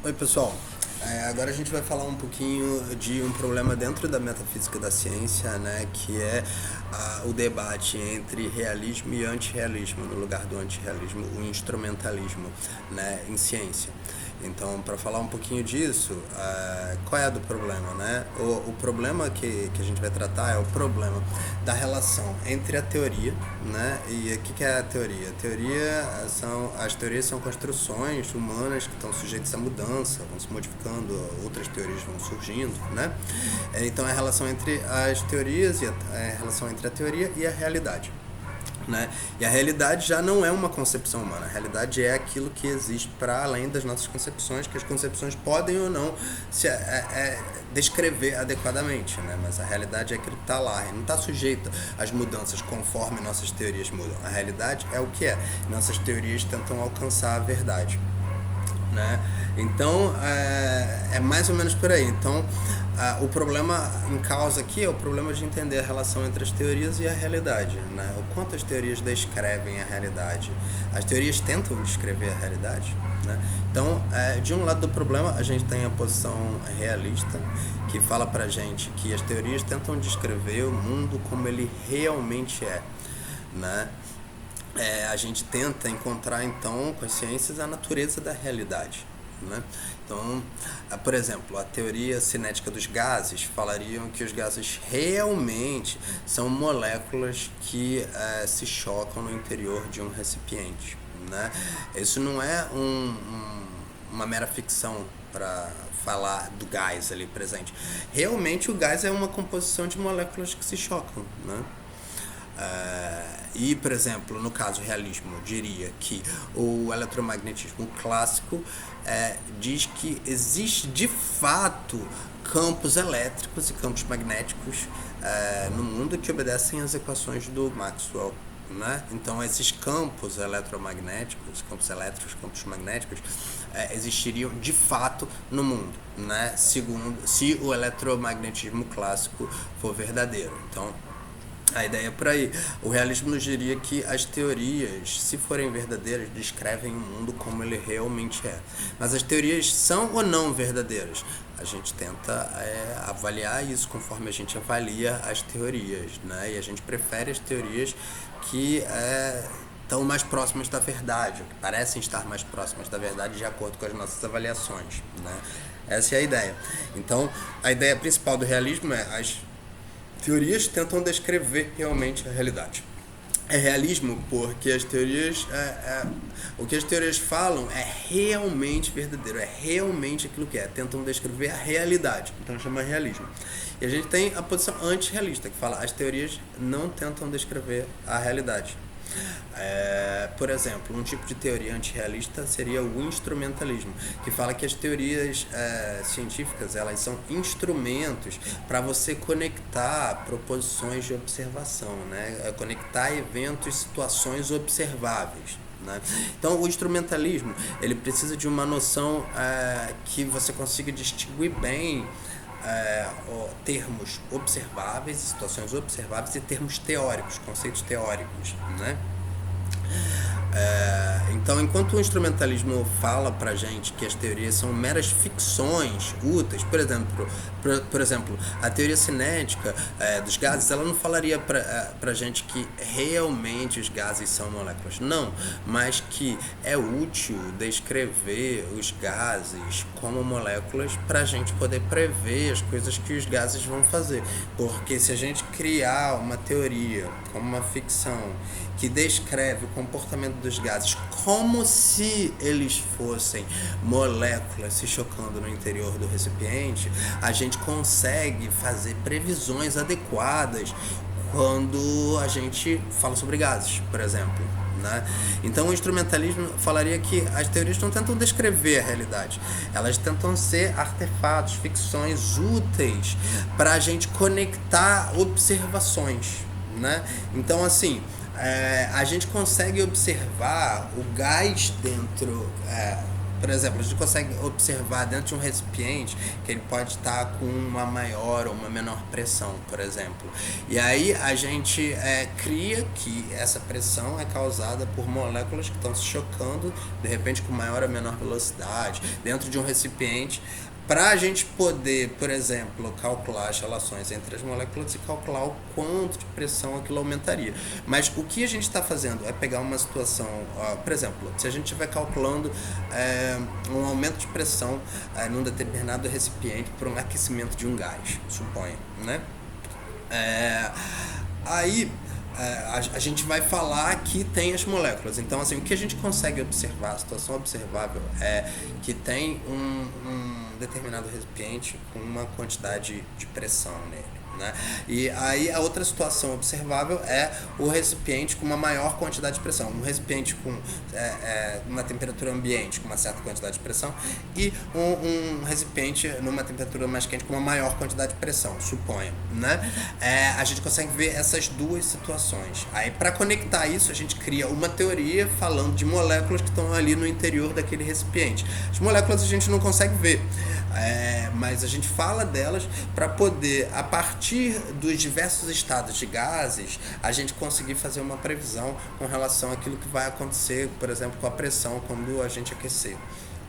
Oi, pessoal. Agora a gente vai falar um pouquinho de um problema dentro da metafísica da ciência, né, que é o debate entre realismo e antirrealismo, no lugar do antirrealismo, o instrumentalismo, né, em ciência. Então, para falar um pouquinho disso, qual é do problema, né? O problema que a gente vai tratar é o problema da relação entre a teoria, né? E o que é a teoria? As teorias são construções humanas que estão sujeitas à mudança, vão se modificando, outras teorias vão surgindo, né? Então, é a relação entre as teorias e a relação entre a teoria e a realidade. Né? E a realidade já não é uma concepção humana, a realidade é aquilo que existe para além das nossas concepções, que as concepções podem ou não se descrever adequadamente, né? Mas a realidade é aquilo que está lá, e não está sujeita às mudanças conforme nossas teorias mudam. A realidade é o que é, nossas teorias tentam alcançar a verdade. Né? Então é mais ou menos por aí. Então o problema em causa aqui é o problema de entender a relação entre as teorias e a realidade, né? O quanto as teorias descrevem a realidade. As teorias tentam descrever a realidade, né? Então de um lado do problema a gente tem a posição realista, que fala pra gente que as teorias tentam descrever o mundo como ele realmente é, né? A gente tenta encontrar então com as ciências a natureza da realidade, né? Então, por exemplo, a teoria cinética dos gases falariam que os gases realmente são moléculas que se chocam no interior de um recipiente, né? Isso não é uma mera ficção para falar do gás ali presente. Realmente o gás é uma composição de moléculas que se chocam, né? E, por exemplo, no caso realismo, eu diria que o eletromagnetismo clássico diz que existe de fato campos elétricos e campos magnéticos no mundo que obedecem às equações do Maxwell, né? Então esses campos eletromagnéticos, campos elétricos, campos magnéticos existiriam de fato no mundo, né? Segundo, se o eletromagnetismo clássico for verdadeiro. Então a ideia é por aí. O realismo nos diria que as teorias, se forem verdadeiras, descrevem o mundo como ele realmente é. Mas as teorias são ou não verdadeiras? A gente tenta avaliar isso conforme a gente avalia as teorias, né? E a gente prefere as teorias que estão mais próximas da verdade, ou que parecem estar mais próximas da verdade de acordo com as nossas avaliações, né? Essa é a ideia. Então, a ideia principal do realismo é as teorias tentam descrever realmente a realidade. É realismo porque as teorias o que as teorias falam é realmente verdadeiro, é realmente aquilo que é, tentam descrever a realidade, então chama realismo. E a gente tem a posição antirrealista, que fala as teorias não tentam descrever a realidade. Por exemplo, um tipo de teoria antirrealista seria o instrumentalismo, que fala que as teorias científicas elas são instrumentos para você conectar proposições de observação, né? Conectar eventos, situações observáveis, né? Então o instrumentalismo ele precisa de uma noção que você consiga distinguir bem termos observáveis, situações observáveis e termos teóricos, conceitos teóricos, né? Então, enquanto o instrumentalismo fala pra gente que as teorias são meras ficções úteis, por exemplo, a teoria cinética dos gases, ela não falaria pra gente que realmente os gases são moléculas, não, mas que é útil descrever os gases como moléculas pra gente poder prever as coisas que os gases vão fazer, porque se a gente criar uma teoria como uma ficção que descreve o comportamento dos gases como se eles fossem moléculas se chocando no interior do recipiente, a gente consegue fazer previsões adequadas quando a gente fala sobre gases, por exemplo, né? Então o instrumentalismo falaria que as teorias não tentam descrever a realidade, elas tentam ser artefatos, ficções úteis para a gente conectar observações, né? Então assim, a gente consegue observar o gás dentro Por exemplo, a gente consegue observar dentro de um recipiente que ele pode estar com uma maior ou uma menor pressão, por exemplo. E aí a gente cria que essa pressão é causada por moléculas que estão se chocando, de repente com maior ou menor velocidade, dentro de um recipiente, para a gente poder, por exemplo, calcular as relações entre as moléculas e calcular o quanto de pressão aquilo aumentaria. Mas o que a gente está fazendo é pegar uma situação, por exemplo, se a gente estiver calculando um aumento de pressão num determinado recipiente por um aquecimento de um gás, suponha, né? Aí a gente vai falar que tem as moléculas. Então, assim, o que a gente consegue observar, a situação observável é que tem um determinado recipiente com uma quantidade de pressão nele, né? E aí a outra situação observável é o recipiente com uma maior quantidade de pressão. Um recipiente com uma temperatura ambiente com uma certa quantidade de pressão e um recipiente numa temperatura mais quente com uma maior quantidade de pressão, suponha, né? A gente consegue ver essas duas situações. Aí, para conectar isso, a gente cria uma teoria falando de moléculas que estão ali no interior daquele recipiente. As moléculas a gente não consegue ver, mas a gente fala delas para poder, a partir dos diversos estados de gases, a gente conseguir fazer uma previsão com relação àquilo que vai acontecer, por exemplo, com a pressão quando a gente aquecer,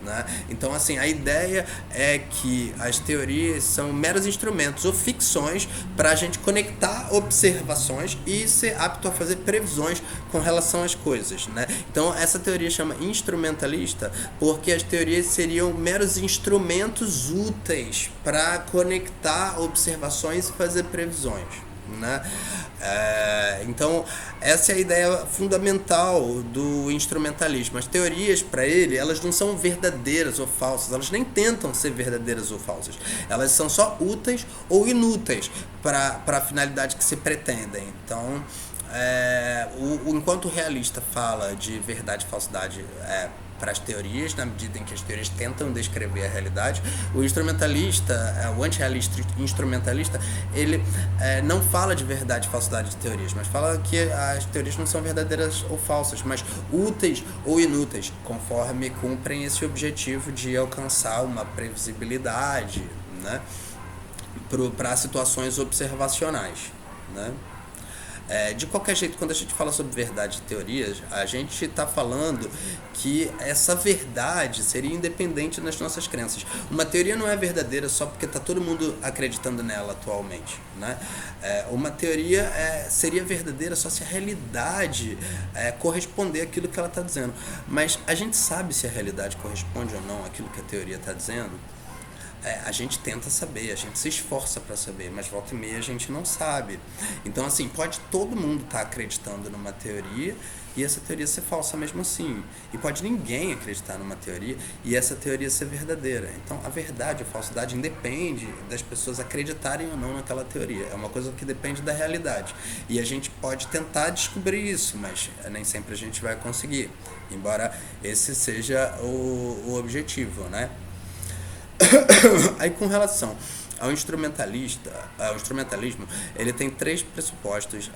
né? Então, assim, a ideia é que as teorias são meros instrumentos ou ficções para a gente conectar observações e ser apto a fazer previsões com relação às coisas, né? Então, essa teoria chama instrumentalista porque as teorias seriam meros instrumentos úteis para conectar observações e fazer previsões, né? Então, essa é a ideia fundamental do instrumentalismo. As teorias, para ele, elas não são verdadeiras ou falsas, elas nem tentam ser verdadeiras ou falsas, elas são só úteis ou inúteis para a finalidade que se pretendem. Então, enquanto o realista fala de verdade e falsidade para as teorias, na medida em que as teorias tentam descrever a realidade, o instrumentalista, o antirrealista instrumentalista, ele não fala de verdade e falsidade de teorias, mas fala que as teorias não são verdadeiras ou falsas, mas úteis ou inúteis, conforme cumprem esse objetivo de alcançar uma previsibilidade, né, para situações observacionais, né? De qualquer jeito, quando a gente fala sobre verdade e teorias, a gente está falando que essa verdade seria independente das nossas crenças. Uma teoria não é verdadeira só porque está todo mundo acreditando nela atualmente, né? Uma teoria seria verdadeira só se a realidade corresponder àquilo que ela está dizendo. Mas a gente sabe se a realidade corresponde ou não àquilo que a teoria está dizendo? A gente tenta saber, a gente se esforça para saber, mas volta e meia a gente não sabe. Então, assim, pode todo mundo estar acreditando numa teoria e essa teoria ser falsa mesmo assim. E pode ninguém acreditar numa teoria e essa teoria ser verdadeira. Então, a verdade, a falsidade independe das pessoas acreditarem ou não naquela teoria. É uma coisa que depende da realidade. E a gente pode tentar descobrir isso, mas nem sempre a gente vai conseguir. Embora esse seja o objetivo, né? Aí, com relação ao instrumentalismo, ele tem 3 pressupostos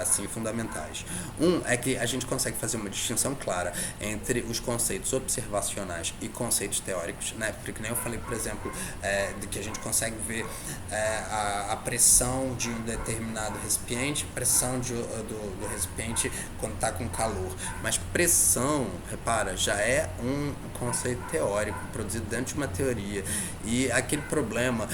assim, fundamentais. Um é que a gente consegue fazer uma distinção clara entre os conceitos observacionais e conceitos teóricos, né? Porque nem eu falei, por exemplo, de que a gente consegue ver a pressão de um determinado recipiente, pressão do recipiente quando está com calor. Mas pressão, repara, já é um conceito teórico produzido dentro de uma teoria. E aquele problema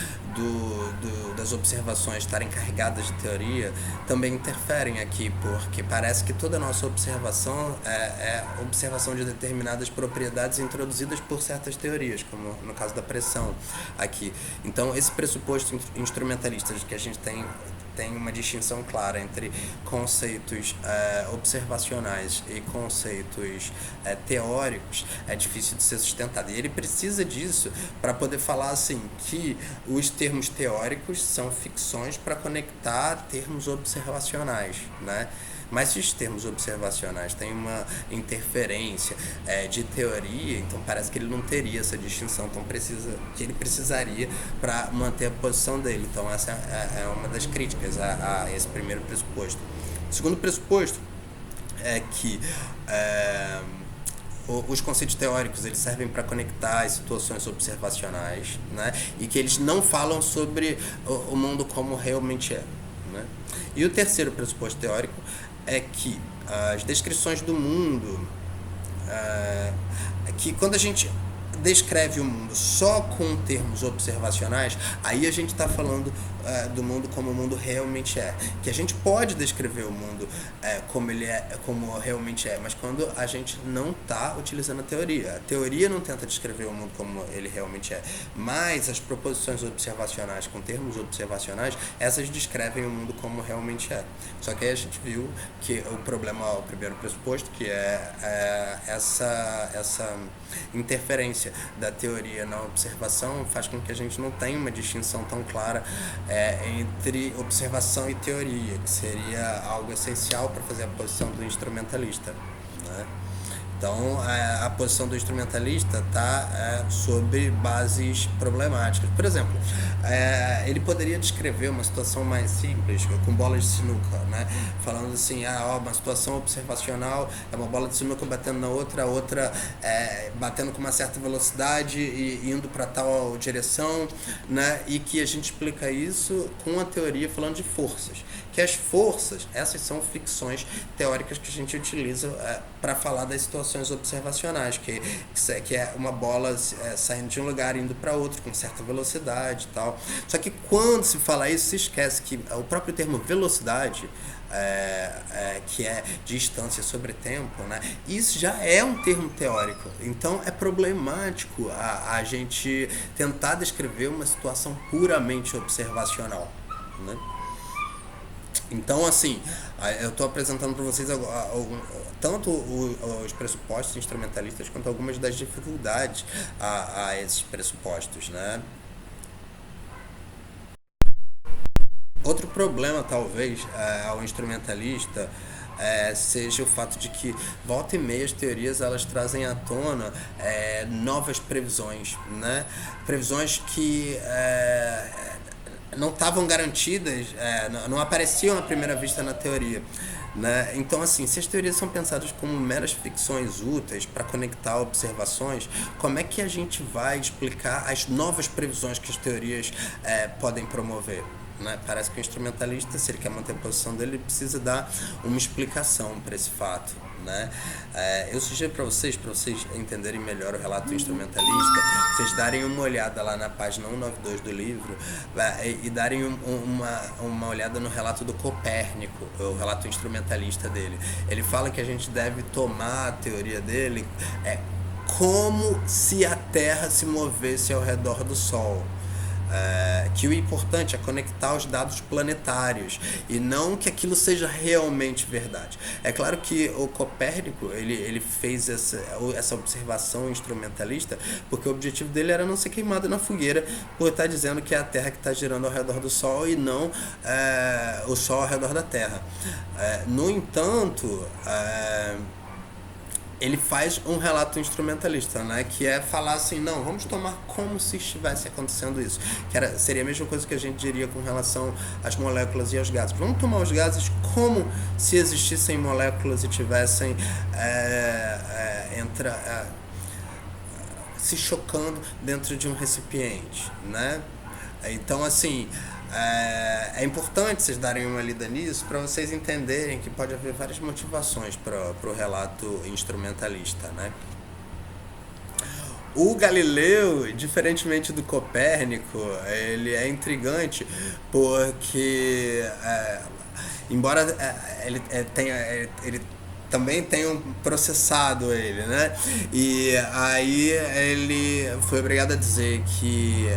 das observações estarem carregadas de teoria também interferem aqui, porque parece que toda a nossa observação é observação de determinadas propriedades introduzidas por certas teorias, como no caso da pressão aqui. Então, esse pressuposto instrumentalista de que a gente tem uma distinção clara entre conceitos observacionais e conceitos teóricos, é difícil de ser sustentado. E ele precisa disso para poder falar assim que os termos teóricos são ficções para conectar termos observacionais, né? Mas se os termos observacionais têm uma interferência de teoria, então parece que ele não teria essa distinção, então que ele precisaria para manter a posição dele. Então essa é uma das críticas a esse primeiro pressuposto. O segundo pressuposto é que os conceitos teóricos eles servem para conectar as situações observacionais, né? E que eles não falam sobre o mundo como realmente é, né? E o terceiro pressuposto teórico é que as descrições do mundo, que quando a gente descreve o mundo só com termos observacionais, aí a gente está falando do mundo como o mundo realmente é. Que a gente pode descrever o mundo como ele é, como realmente é, mas quando a gente não está utilizando a teoria. A teoria não tenta descrever o mundo como ele realmente é, mas as proposições observacionais com termos observacionais, essas descrevem o mundo como realmente é. Só que aí a gente viu que o problema, o primeiro pressuposto, que é essa interferência da teoria na observação, faz com que a gente não tenha uma distinção tão clara entre observação e teoria, que seria algo essencial para fazer a posição do instrumentalista, né? Então, a posição do instrumentalista está sobre bases problemáticas. Por exemplo, ele poderia descrever uma situação mais simples, com bolas de sinuca, né? Falando assim, uma situação observacional é uma bola de sinuca batendo na outra, a outra batendo com uma certa velocidade e indo para tal direção, né? E que a gente explica isso com a teoria falando de forças. Que as forças, essas são ficções teóricas que a gente utiliza para falar das situações observacionais, que é uma bola saindo de um lugar e indo para outro com certa velocidade e tal. Só que quando se fala isso, se esquece que o próprio termo velocidade, que é distância sobre tempo, né? Isso já é um termo teórico. Então é problemático a gente tentar descrever uma situação puramente observacional, né? Então, assim, eu estou apresentando para vocês tanto os pressupostos instrumentalistas quanto algumas das dificuldades a esses pressupostos, né? Outro problema, talvez, ao instrumentalista seja o fato de que volta e meia as teorias elas trazem à tona novas previsões, né? Previsões que não estavam garantidas, não apareciam à primeira vista na teoria, né? Então, assim, se as teorias são pensadas como meras ficções úteis para conectar observações, como é que a gente vai explicar as novas previsões que as teorias podem promover? Né? Parece que o instrumentalista, se ele quer manter a posição dele, ele precisa dar uma explicação para esse fato, né? Eu sugiro para vocês entenderem melhor o relato instrumentalista, vocês darem uma olhada lá na página 192 do livro e darem uma olhada no relato do Copérnico, o relato instrumentalista dele. Ele fala que a gente deve tomar a teoria dele como se a Terra se movesse ao redor do Sol. Que o importante é conectar os dados planetários e não que aquilo seja realmente verdade. É claro que o Copérnico ele fez essa observação instrumentalista porque o objetivo dele era não ser queimado na fogueira por estar dizendo que é a Terra que está girando ao redor do Sol e não o Sol ao redor da Terra. No entanto, ele faz um relato instrumentalista, né? Que é falar assim, não, vamos tomar como se estivesse acontecendo isso. Seria a mesma coisa que a gente diria com relação às moléculas e aos gases. Vamos tomar os gases como se existissem moléculas e tivessem se chocando dentro de um recipiente, né? Então, assim, é importante vocês darem uma lida nisso para vocês entenderem que pode haver várias motivações para o relato instrumentalista, né? O Galileu, diferentemente do Copérnico, ele é intrigante porque, embora ele também tenham processado ele, né? E aí ele foi obrigado a dizer que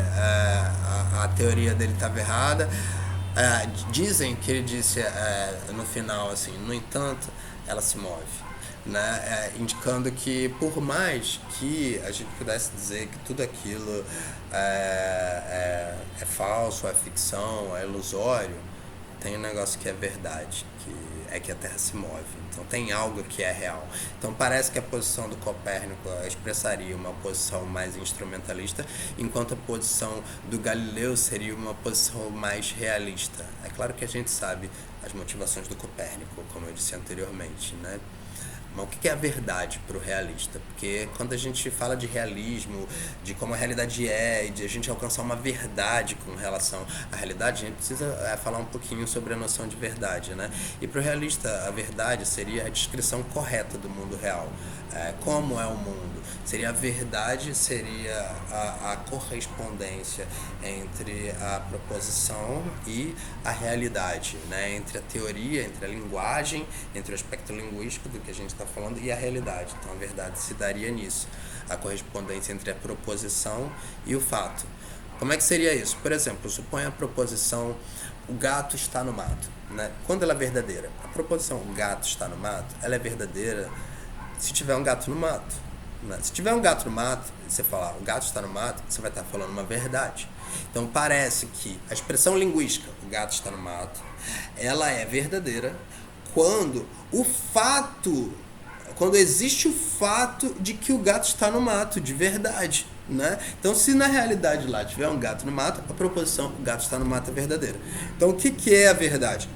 a teoria dele estava errada. Dizem que ele disse no final assim, no entanto, ela se move, né? Indicando que por mais que a gente pudesse dizer que tudo aquilo é falso, é ficção, é ilusório, tem um negócio que é verdade, que a Terra se move. Então tem algo que é real. Então parece que a posição do Copérnico expressaria uma posição mais instrumentalista, enquanto a posição do Galileu seria uma posição mais realista. É claro que a gente sabe as motivações do Copérnico, como eu disse anteriormente, né? Mas o que é a verdade para o realista? Porque quando a gente fala de realismo, de como a realidade é, e de a gente alcançar uma verdade com relação à realidade, a gente precisa falar um pouquinho sobre a noção de verdade, né? E para o realista, a verdade seria a descrição correta do mundo real. Como é o mundo? Seria a verdade, seria a correspondência entre a proposição e a realidade, né? Entre a teoria, entre a linguagem, entre o aspecto linguístico do que a gente está falando e a realidade. Então a verdade se daria nisso, a correspondência entre a proposição e o fato. Como é que seria isso? Por exemplo, suponha a proposição o gato está no mato, né? Quando ela é verdadeira? A proposição o gato está no mato, ela é verdadeira se tiver um gato no mato. Né? Se tiver um gato no mato, você falar o gato está no mato, você vai estar falando uma verdade. Então parece que a expressão linguística, o gato está no mato, ela é verdadeira quando quando existe o fato de que o gato está no mato, de verdade. Né? Então, se na realidade lá tiver um gato no mato, a proposição o gato está no mato é verdadeira. Então, o que é a verdade?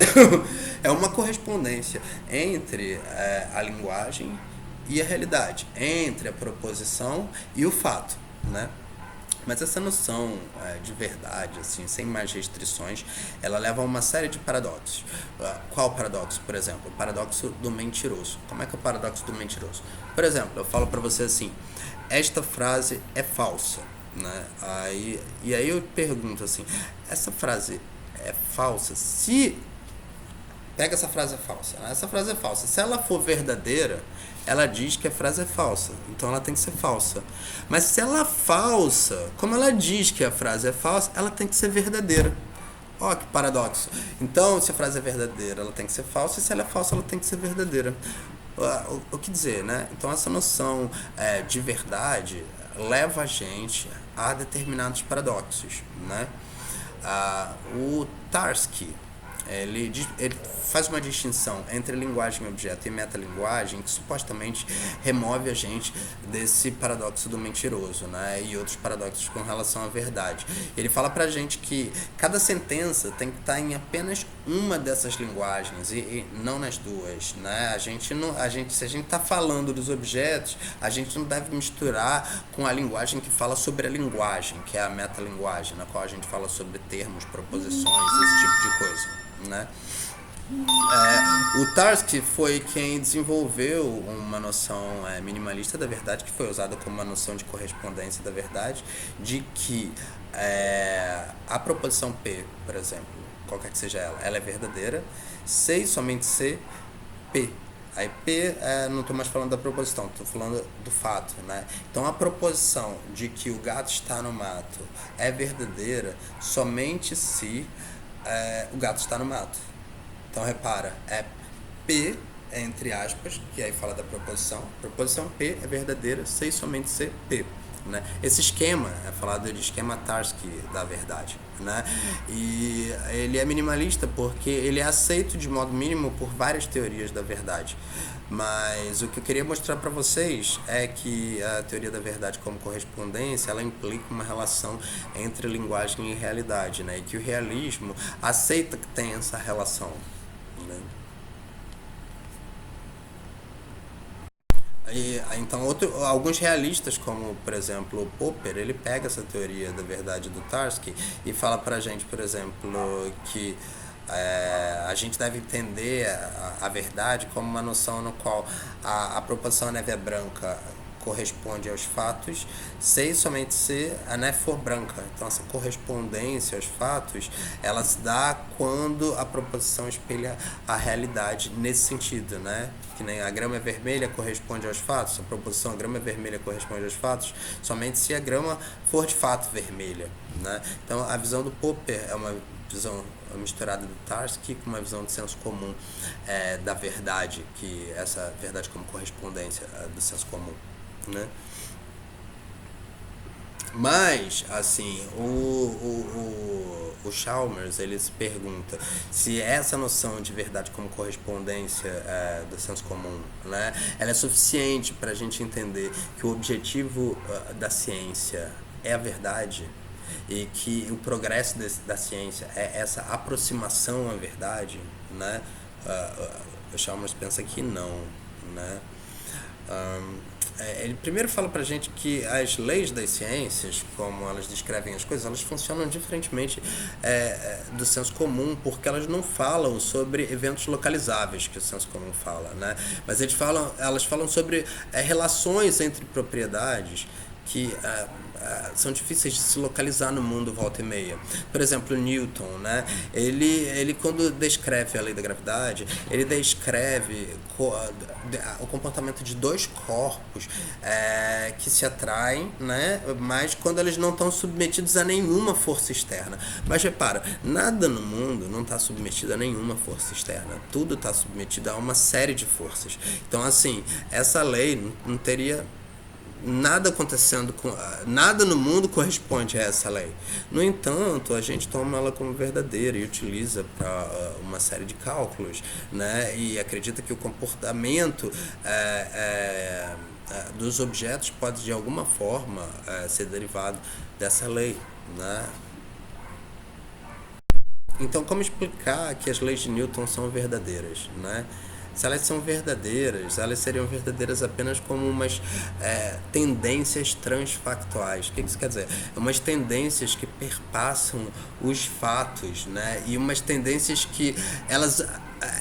É uma correspondência entre a linguagem e a realidade, entre a proposição e o fato, né? Mas essa noção de verdade, assim, sem mais restrições, ela leva a uma série de paradoxos. Qual paradoxo, por exemplo? O paradoxo do mentiroso. Como é que é o paradoxo do mentiroso? Por exemplo, eu falo para você assim, esta frase é falsa, né? E aí eu pergunto assim, essa frase é falsa? Se pega essa frase é falsa, né? Essa frase é falsa. Se ela for verdadeira, ela diz que a frase é falsa, então ela tem que ser falsa. Mas se ela é falsa, como ela diz que a frase é falsa, ela tem que ser verdadeira. Ó, que paradoxo. Então, se a frase é verdadeira, ela tem que ser falsa, e se ela é falsa, ela tem que ser verdadeira. O que dizer, né? Então, essa noção de verdade leva a gente a determinados paradoxos, né? O Tarski, ele faz uma distinção entre linguagem objeto e metalinguagem que supostamente remove a gente desse paradoxo do mentiroso, né? E outros paradoxos com relação à verdade. Ele fala pra gente que cada sentença tem que estar em apenas uma dessas linguagens e não nas duas, né? Se a gente está falando dos objetos, a gente não deve misturar com a linguagem que fala sobre a linguagem, que é a metalinguagem, na qual a gente fala sobre termos, proposições, esse tipo de coisa. Né? O Tarski foi quem desenvolveu uma noção minimalista da verdade, que foi usada como uma noção de correspondência da verdade, de que a proposição P, por exemplo, qualquer que seja ela é verdadeira, se e somente se P. Aí P, não estou mais falando da proposição, estou falando do fato, né? Então a proposição de que o gato está no mato é verdadeira somente se o gato está no mato. Então repara, P, entre aspas, que aí fala da proposição. Proposição P é verdadeira se e somente se P. Né? Esse esquema é falado de esquema Tarski da verdade, né? E ele é minimalista porque ele é aceito de modo mínimo por várias teorias da verdade. Mas o que eu queria mostrar para vocês é que a teoria da verdade como correspondência, ela implica uma relação entre linguagem e realidade, né? E que o realismo aceita que tem essa relação, né? Então, alguns realistas, como por exemplo o Popper, ele pega essa teoria da verdade do Tarski e fala pra gente, por exemplo, que a gente deve entender a verdade como uma noção no qual a proposição neve é branca corresponde aos fatos, se e somente se a neve for branca. Então essa correspondência aos fatos, ela se dá quando a proposição espelha a realidade nesse sentido, né? Que nem a grama é vermelha corresponde aos fatos, a proposição a grama é vermelha corresponde aos fatos, somente se a grama for de fato vermelha, né? Então a visão do Popper é uma visão misturada do Tarski com uma visão de senso comum da verdade, que essa verdade como correspondência do senso comum, né? Mas, assim, o Chalmers, ele se pergunta se essa noção de verdade como correspondência do senso comum, né, ela é suficiente para a gente entender que o objetivo da ciência é a verdade e que o progresso da ciência é essa aproximação à verdade, né? O Chalmers pensa que não, né? Ele primeiro fala pra gente que as leis das ciências, como elas descrevem as coisas, elas funcionam diferentemente do senso comum, porque elas não falam sobre eventos localizáveis, que o senso comum fala, né? Mas elas falam sobre relações entre propriedades que são difíceis de se localizar no mundo volta e meia. Por exemplo, Newton, né? Ele quando descreve a lei da gravidade, ele descreve o comportamento de dois corpos que se atraem, né? Mas quando eles não estão submetidos a nenhuma força externa. Mas repara, nada no mundo não está submetido a nenhuma força externa. Tudo está submetido a uma série de forças. Então, assim, essa lei não teria nada acontecendo nada no mundo corresponde a essa lei. No entanto, a gente toma ela como verdadeira e utiliza para uma série de cálculos, né? E acredita que o comportamento dos objetos pode de alguma forma ser derivado dessa lei, né? Então, como explicar que as leis de Newton são verdadeiras, né? Se elas são verdadeiras, elas seriam verdadeiras apenas como umas tendências transfactuais. O que isso quer dizer? Umas tendências que perpassam os fatos, né? E umas tendências que elas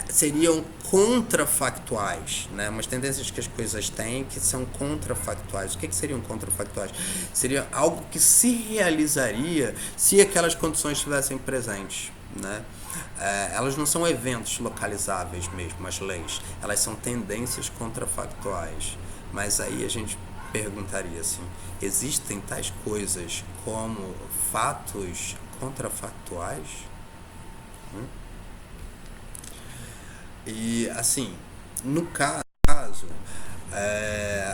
seriam contrafactuais, né? Umas tendências que as coisas têm que são contrafactuais. O que seriam contrafactuais? Seria algo que se realizaria se aquelas condições estivessem presentes, né? Elas não são eventos localizáveis mesmo, as leis. Elas são tendências contrafactuais. Mas aí a gente perguntaria assim, existem tais coisas como fatos contrafactuais? E assim, no caso,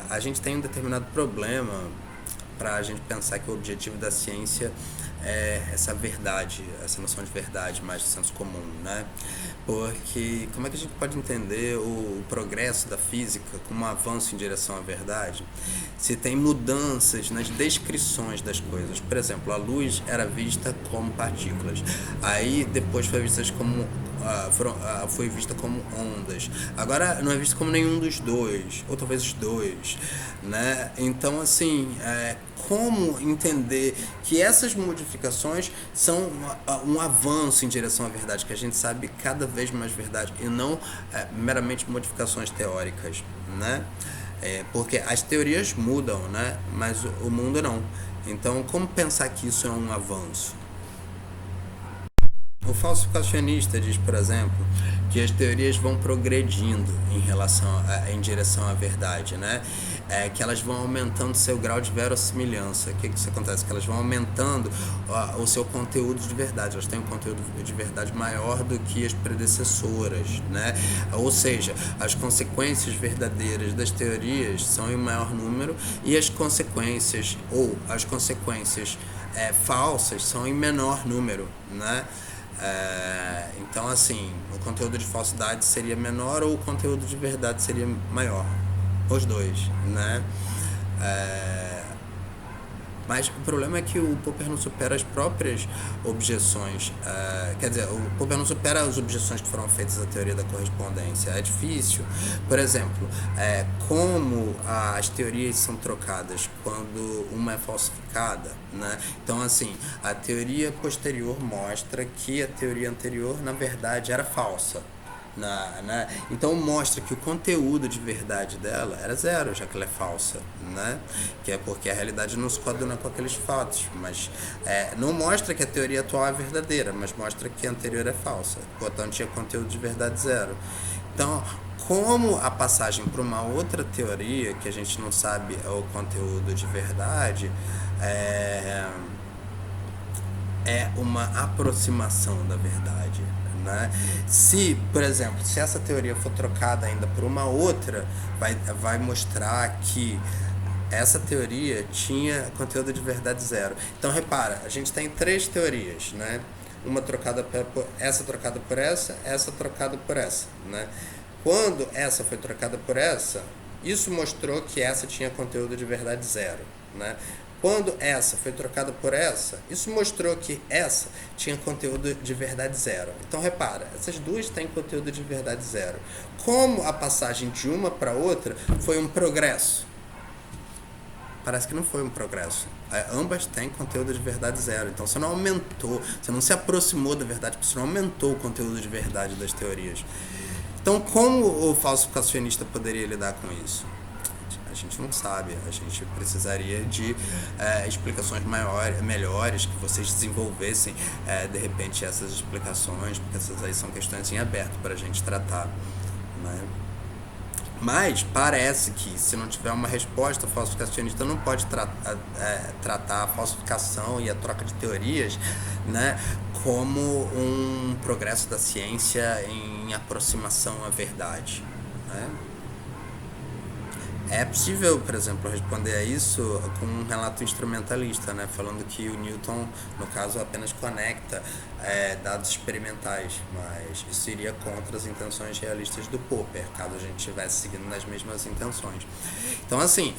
a gente tem um determinado problema para a gente pensar que o objetivo da ciência é essa verdade, essa noção de verdade mais do senso comum, né? Porque como é que a gente pode entender o progresso da física como um avanço em direção à verdade se tem mudanças nas descrições das coisas? Por exemplo, a luz era vista como partículas, aí depois foi vista como foi vista como ondas. Agora não é vista como nenhum dos dois, ou talvez os dois, né? Então, assim, como entender que essas modificações são um avanço em direção à verdade, que a gente sabe cada vez mais verdade, e não meramente modificações teóricas, né? Porque as teorias mudam, né? Mas o mundo não. Então, como pensar que isso é um avanço? O falsificacionista diz, por exemplo, que as teorias vão progredindo em direção à verdade, né? Que elas vão aumentando seu grau de verossimilhança. O que isso acontece? Que elas vão aumentando o seu conteúdo de verdade. Elas têm um conteúdo de verdade maior do que as predecessoras, né? Ou seja, as consequências verdadeiras das teorias são em maior número e as consequências falsas são em menor número, né? Então, assim, o conteúdo de falsidade seria menor ou o conteúdo de verdade seria maior? Os dois, né? Mas o problema é que o Popper não supera as próprias objeções. Quer dizer, o Popper não supera as objeções que foram feitas à teoria da correspondência. É difícil. Por exemplo, como as teorias são trocadas quando uma é falsificada, né? Então, assim, a teoria posterior mostra que a teoria anterior, na verdade, era falsa. Né? Então mostra que o conteúdo de verdade dela era zero, já que ela é falsa, né? Que é porque a realidade não se coaduna com aqueles fatos, mas não mostra que a teoria atual é verdadeira, mas mostra que a anterior é falsa, portanto tinha conteúdo de verdade zero. Então, como a passagem para uma outra teoria que a gente não sabe o conteúdo de verdade é uma aproximação da verdade, né? Se, por exemplo, se essa teoria for trocada ainda por uma outra, vai mostrar que essa teoria tinha conteúdo de verdade zero. Então, repara, a gente tem três teorias, né? Uma trocada por essa trocada por essa trocada por essa, né? Quando essa foi trocada por essa, isso mostrou que essa tinha conteúdo de verdade zero, né? Quando essa foi trocada por essa, isso mostrou que essa tinha conteúdo de verdade zero. Então repara, essas duas têm conteúdo de verdade zero. Como a passagem de uma para outra foi um progresso? Parece que não foi um progresso. Ambas têm conteúdo de verdade zero. Então você não aumentou, você não se aproximou da verdade, porque você não aumentou o conteúdo de verdade das teorias. Então como o falsificacionista poderia lidar com isso? A gente não sabe, a gente precisaria de explicações melhores, que vocês desenvolvessem de repente essas explicações, porque essas aí são questões em aberto para a gente tratar, né? Mas parece que se não tiver uma resposta, o falsificacionista não pode tratar a falsificação e a troca de teorias, né, como um progresso da ciência em aproximação à verdade, né? É possível, por exemplo, responder a isso com um relato instrumentalista, né? Falando que o Newton, no caso, apenas conecta dados experimentais, mas isso iria contra as intenções realistas do Popper, caso a gente estivesse seguindo nas mesmas intenções. Então, assim,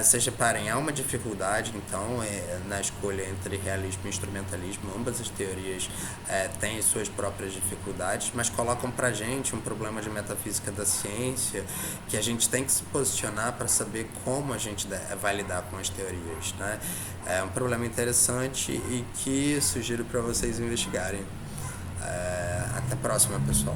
vocês reparem, há uma dificuldade, então, na escolha entre realismo e instrumentalismo. Ambas as teorias têm as suas próprias dificuldades, mas colocam pra gente um problema de metafísica da ciência que a gente tem que se posicionar para saber como a gente vai lidar com as teorias, né? É um problema interessante e que sugiro para vocês investigarem. Até a próxima, pessoal.